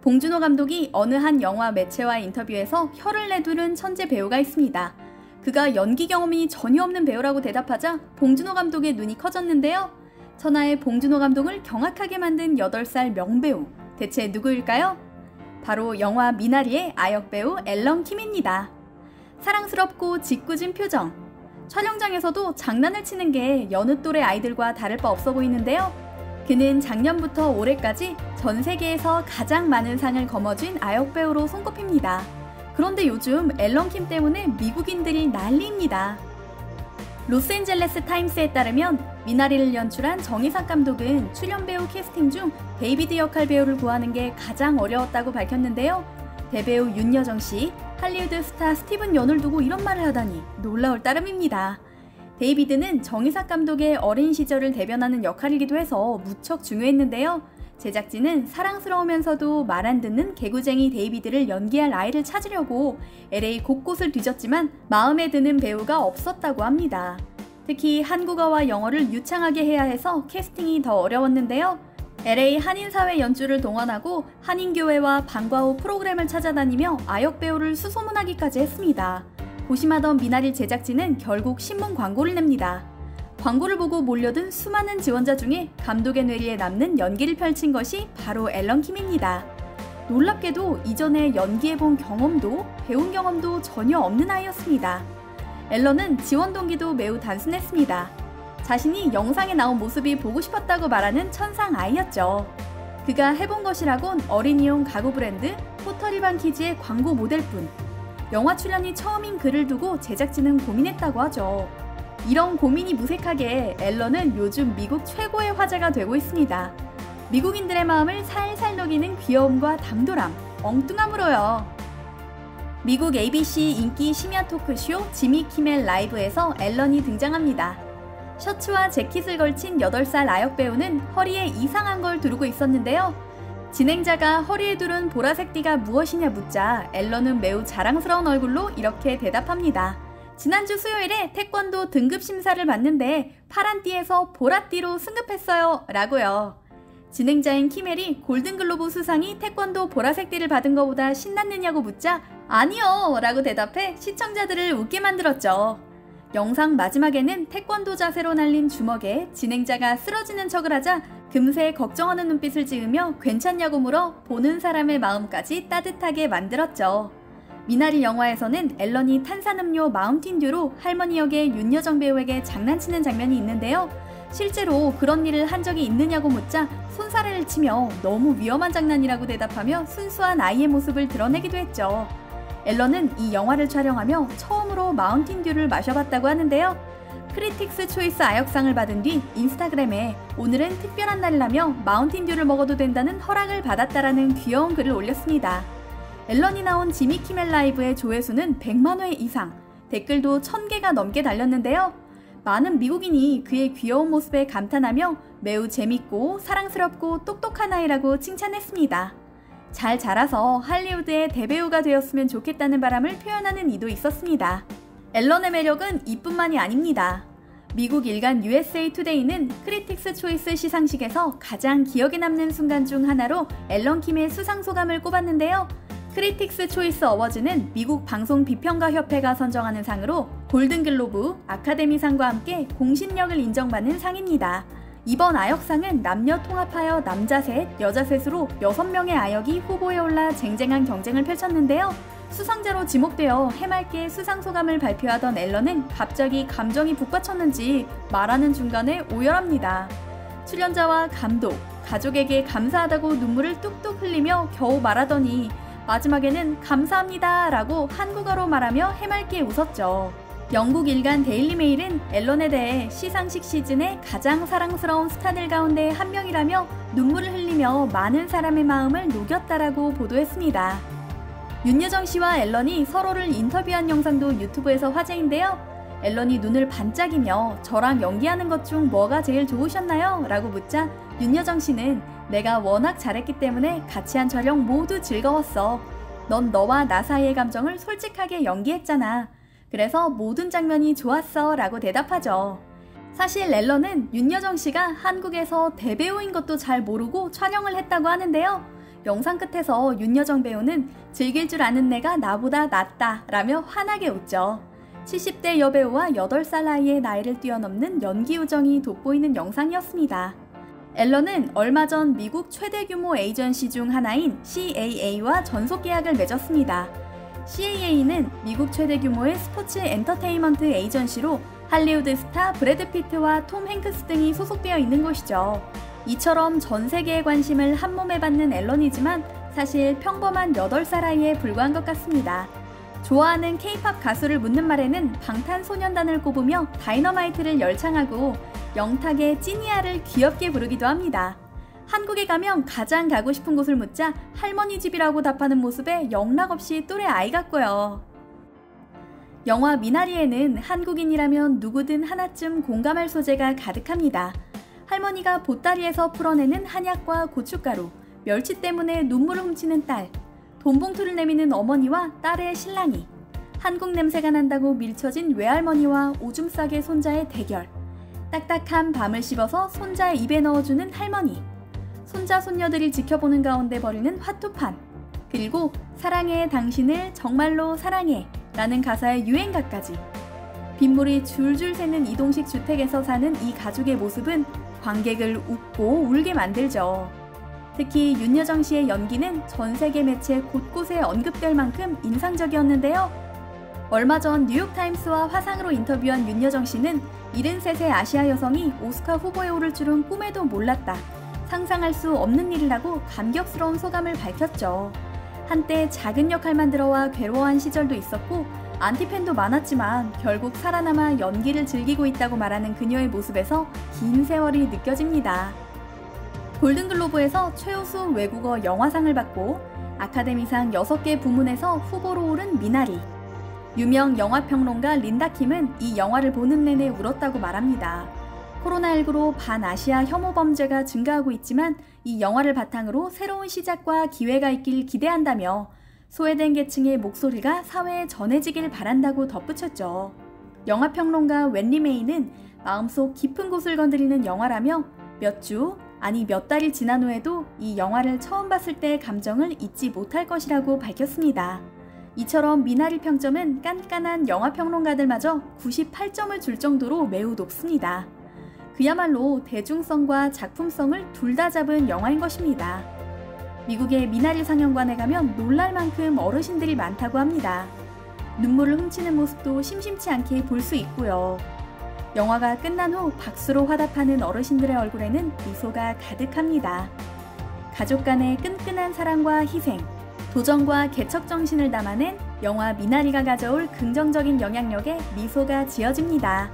봉준호 감독이 어느 한 영화 매체와의 인터뷰에서 혀를 내두른 천재 배우가 있습니다. 그가 연기 경험이 전혀 없는 배우라고 대답하자 봉준호 감독의 눈이 커졌는데요. 천하의 봉준호 감독을 경악하게 만든 8살 명배우, 대체 누구일까요? 바로 영화 미나리의 아역배우 앨런 킴입니다. 사랑스럽고 짓궂은 표정, 촬영장에서도 장난을 치는 게 여느 또래 아이들과 다를 바 없어 보이는데요. 그는 작년부터 올해까지 전 세계에서 가장 많은 상을 거머쥔 아역배우로 손꼽힙니다. 그런데 요즘 앨런 킴 때문에 미국인들이 난리입니다. 로스앤젤레스 타임스에 따르면 미나리를 연출한 정의삭 감독은 출연 배우 캐스팅 중 데이비드 역할 배우를 구하는 게 가장 어려웠다고 밝혔는데요. 대배우 윤여정 씨, 할리우드 스타 스티븐 연을 두고 이런 말을 하다니 놀라울 따름입니다. 데이비드는 정의삭 감독의 어린 시절을 대변하는 역할이기도 해서 무척 중요했는데요. 제작진은 사랑스러우면서도 말 안 듣는 개구쟁이 데이비드를 연기할 아이를 찾으려고 LA 곳곳을 뒤졌지만 마음에 드는 배우가 없었다고 합니다. 특히 한국어와 영어를 유창하게 해야 해서 캐스팅이 더 어려웠는데요. LA 한인사회 연주를 동원하고 한인교회와 방과 후 프로그램을 찾아다니며 아역 배우를 수소문하기까지 했습니다. 고심하던 미나리 제작진은 결국 신문 광고를 냅니다. 광고를 보고 몰려든 수많은 지원자 중에 감독의 뇌리에 남는 연기를 펼친 것이 바로 앨런 킴입니다. 놀랍게도 이전에 연기해본 경험도 배운 경험도 전혀 없는 아이였습니다. 앨런은 지원 동기도 매우 단순했습니다. 자신이 영상에 나온 모습이 보고 싶었다고 말하는 천상 아이였죠. 그가 해본 것이라곤 어린이용 가구 브랜드 포터리반 키즈의 광고 모델뿐. 영화 출연이 처음인 그를 두고 제작진은 고민했다고 하죠. 이런 고민이 무색하게 앨런은 요즘 미국 최고의 화제가 되고 있습니다. 미국인들의 마음을 살살 녹이는 귀여움과 당돌함, 엉뚱함으로요. 미국 ABC 인기 심야 토크쇼 지미 키멜 라이브에서 앨런이 등장합니다. 셔츠와 재킷을 걸친 8살 아역 배우는 허리에 이상한 걸 두르고 있었는데요. 진행자가 허리에 두른 보라색 띠가 무엇이냐 묻자 앨런은 매우 자랑스러운 얼굴로 이렇게 대답합니다. 지난주 수요일에 태권도 등급 심사를 봤는데 파란 띠에서 보라띠로 승급했어요 라고요. 진행자인 키멜이 골든글로브 수상이 태권도 보라색 띠를 받은 것보다 신났느냐고 묻자 아니요 라고 대답해 시청자들을 웃게 만들었죠. 영상 마지막에는 태권도 자세로 날린 주먹에 진행자가 쓰러지는 척을 하자 금세 걱정하는 눈빛을 지으며 괜찮냐고 물어 보는 사람의 마음까지 따뜻하게 만들었죠. 미나리 영화에서는 앨런이 탄산음료 마운틴듀로 할머니 역의 윤여정 배우에게 장난치는 장면이 있는데요. 실제로 그런 일을 한 적이 있느냐고 묻자 손사래를 치며 너무 위험한 장난이라고 대답하며 순수한 아이의 모습을 드러내기도 했죠. 앨런은 이 영화를 촬영하며 처음으로 마운틴듀를 마셔봤다고 하는데요. 크리틱스 초이스 아역상을 받은 뒤 인스타그램에 오늘은 특별한 날이라며 마운틴듀를 먹어도 된다는 허락을 받았다라는 귀여운 글을 올렸습니다. 앨런이 나온 지미 키멜 라이브의 조회수는 100만 회 이상, 댓글도 1000개가 넘게 달렸는데요. 많은 미국인이 그의 귀여운 모습에 감탄하며 매우 재밌고 사랑스럽고 똑똑한 아이라고 칭찬했습니다. 잘 자라서 할리우드의 대배우가 되었으면 좋겠다는 바람을 표현하는 이도 있었습니다. 앨런의 매력은 이뿐만이 아닙니다. 미국 일간 USA 투데이는 크리틱스 초이스 시상식에서 가장 기억에 남는 순간 중 하나로 앨런 킴의 수상 소감을 꼽았는데요. 크리틱스 초이스 어워즈는 미국 방송 비평가 협회가 선정하는 상으로 골든글로브, 아카데미상과 함께 공신력을 인정받는 상입니다. 이번 아역상은 남녀 통합하여 남자 셋, 여자 셋으로 6명의 아역이 후보에 올라 쟁쟁한 경쟁을 펼쳤는데요. 수상자로 지목되어 해맑게 수상소감을 발표하던 앨런은 갑자기 감정이 북받쳤는지 말하는 중간에 오열합니다. 출연자와 감독, 가족에게 감사하다고 눈물을 뚝뚝 흘리며 겨우 말하더니 마지막에는 감사합니다 라고 한국어로 말하며 해맑게 웃었죠. 영국 일간 데일리메일은 앨런에 대해 시상식 시즌의 가장 사랑스러운 스타들 가운데 한 명이라며 눈물을 흘리며 많은 사람의 마음을 녹였다라고 보도했습니다. 윤여정 씨와 앨런이 서로를 인터뷰한 영상도 유튜브에서 화제인데요. 앨런이 눈을 반짝이며 저랑 연기하는 것 중 뭐가 제일 좋으셨나요? 라고 묻자 윤여정 씨는 내가 워낙 잘했기 때문에 같이 한 촬영 모두 즐거웠어. 넌 너와 나 사이의 감정을 솔직하게 연기했잖아. 그래서 모든 장면이 좋았어 라고 대답하죠. 사실 앨런은 윤여정 씨가 한국에서 대배우인 것도 잘 모르고 촬영을 했다고 하는데요. 영상 끝에서 윤여정 배우는 즐길 줄 아는 내가 나보다 낫다 라며 환하게 웃죠. 70대 여배우와 8살 나이의 나이를 뛰어넘는 연기 우정이 돋보이는 영상이었습니다. 앨런은 얼마 전 미국 최대 규모 에이전시 중 하나인 CAA와 전속 계약을 맺었습니다. CAA는 미국 최대 규모의 스포츠 엔터테인먼트 에이전시로 할리우드 스타 브래드 피트와 톰 행크스 등이 소속되어 있는 곳이죠. 이처럼 전 세계의 관심을 한몸에 받는 앨런이지만 사실 평범한 8살 아이에 불과한 것 같습니다. 좋아하는 K-팝 가수를 묻는 말에는 방탄소년단을 꼽으며 다이너마이트를 열창하고 영탁의 찐이야를 귀엽게 부르기도 합니다. 한국에 가면 가장 가고 싶은 곳을 묻자 할머니 집이라고 답하는 모습에 영락없이 또래 아이 같고요. 영화 미나리에는 한국인이라면 누구든 하나쯤 공감할 소재가 가득합니다. 할머니가 보따리에서 풀어내는 한약과 고춧가루, 멸치 때문에 눈물을 훔치는 딸, 돈봉투를 내미는 어머니와 딸의 신랑이, 한국 냄새가 난다고 밀쳐진 외할머니와 오줌 싸개 손자의 대결, 딱딱한 밤을 씹어서 손자의 입에 넣어주는 할머니, 손자 손녀들이 지켜보는 가운데 벌이는 화투판, 그리고 사랑해 당신을 정말로 사랑해 라는 가사의 유행가까지. 빗물이 줄줄 새는 이동식 주택에서 사는 이 가족의 모습은 관객을 웃고 울게 만들죠. 특히 윤여정 씨의 연기는 전 세계 매체 곳곳에 언급될 만큼 인상적이었는데요. 얼마 전 뉴욕타임스와 화상으로 인터뷰한 윤여정 씨는 73세 아시아 여성이 오스카 후보에 오를 줄은 꿈에도 몰랐다. 상상할 수 없는 일이라고 감격스러운 소감을 밝혔죠. 한때 작은 역할만 들어와 괴로워한 시절도 있었고 안티팬도 많았지만 결국 살아남아 연기를 즐기고 있다고 말하는 그녀의 모습에서 긴 세월이 느껴집니다. 골든글로브에서 최우수 외국어 영화상을 받고 아카데미상 6개 부문에서 후보로 오른 미나리. 유명 영화평론가 린다 킴은 이 영화를 보는 내내 울었다고 말합니다. 코로나19로 반아시아 혐오 범죄가 증가하고 있지만 이 영화를 바탕으로 새로운 시작과 기회가 있길 기대한다며 소외된 계층의 목소리가 사회에 전해지길 바란다고 덧붙였죠. 영화평론가 웬리 메이는 마음속 깊은 곳을 건드리는 영화라며 몇 주, 아니 몇 달이 지난 후에도 이 영화를 처음 봤을 때의 감정을 잊지 못할 것이라고 밝혔습니다. 이처럼 미나리 평점은 깐깐한 영화평론가들마저 98점을 줄 정도로 매우 높습니다. 그야말로 대중성과 작품성을 둘 다 잡은 영화인 것입니다. 미국의 미나리 상영관에 가면 놀랄 만큼 어르신들이 많다고 합니다. 눈물을 훔치는 모습도 심심치 않게 볼 수 있고요. 영화가 끝난 후 박수로 화답하는 어르신들의 얼굴에는 미소가 가득합니다. 가족 간의 끈끈한 사랑과 희생, 도전과 개척 정신을 담아낸 영화 미나리가 가져올 긍정적인 영향력에 미소가 지어집니다.